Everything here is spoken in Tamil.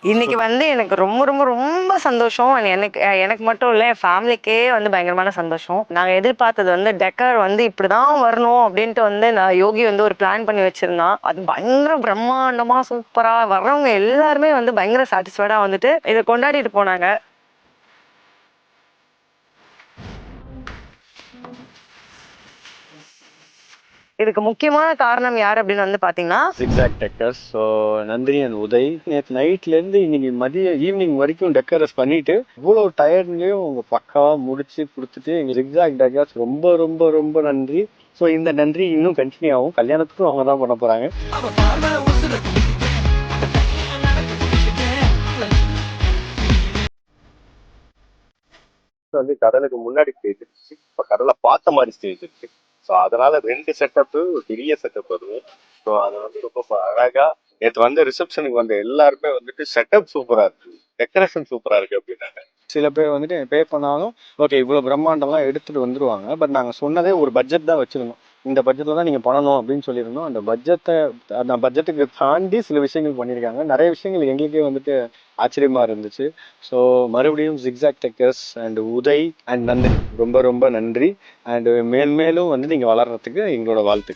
இன்னைக்கு வந்து எனக்கு ரொம்ப ரொம்ப ரொம்ப சந்தோஷம். எனக்கு எனக்கு மட்டும் இல்ல, என் ஃபேமிலிக்கே வந்து பயங்கரமான சந்தோஷம். நாங்க எதிர்பார்த்தது வந்து டெக்கர் வந்து இப்படிதான் வரணும் அப்படின்ட்டு வந்து நான் யோகி வந்து ஒரு பிளான் பண்ணி வச்சிருந்தான். அது பயங்கர பிரம்மாண்டமா சூப்பரா வர்றவங்க எல்லாருமே வந்து பயங்கர சாட்டிஸ்ஃபைடா வந்துட்டு இதை கொண்டாடிட்டு போனாங்க. இதுக்கு முக்கியமான காரணம் யார் அப்படின்னு வந்து பாத்தீங்கன்னா zigzag decors. So Nandini and Uday நேற்று நைட்லேருந்து இன்னைக்கு மதிய ஈவினிங் வரைக்கும் டெக்கரஸ் பண்ணிட்டு இவ்வளோ டயர்ட்லேயும் அவங்க பக்காவாக முடிச்சு கொடுத்துட்டு எங்கள் ஜிக்ஸாக் டெக்கர்ஸ் ரொம்ப ரொம்ப ரொம்ப நன்றி. ஸோ இந்த நன்றி இன்னும் கண்டினியூ ஆகும். கல்யாணத்துக்கும் அவங்க தான் பண்ண போகிறாங்க. வந்து கடலுக்கு முன்னாடி ஸ்டேஜ் இருந்துச்சு, இப்போ கடலை பார்த்த மாதிரி ஸ்டேஜ் இருக்கு. ஸோ அதனால 2 செட்டப்பு பெரிய செட்டப் வரும். ஸோ அது வந்து ரொம்ப அழகா நேற்று வந்து ரிசப்ஷனுக்கு வந்த எல்லாருமே வந்துட்டு செட்டப் சூப்பரா இருக்கு, டெக்கரேஷன் சூப்பரா இருக்கு அப்படின்னாங்க. சில பேர் வந்துட்டு பே பண்ணாலும் ஓகே இவ்வளோ பிரம்மாண்டம்லாம் எடுத்துட்டு வந்துருவாங்க. பட் நாங்கள் சொன்னதே ஒரு பட்ஜெட் தான் வச்சிருந்தோம். இந்த பட்ஜெட்ல தான் நீங்கள் பண்ணணும் அப்படின்னு சொல்லியிருந்தோம். அந்த பட்ஜெட்டுக்கு தாண்டி சில விஷயங்கள் பண்ணியிருக்காங்க. நிறைய விஷயங்கள் எங்களுக்கே வந்துட்டு ஆச்சரியமா இருந்துச்சு. ஸோ மறுபடியும் zigzag decors and Uday and Nandini ரொம்ப ரொம்ப நன்றி. அண்ட் மேன்மேலும் வந்து நீங்கள் வளர்றதுக்கு எங்களோட வாழ்த்துக்கள்.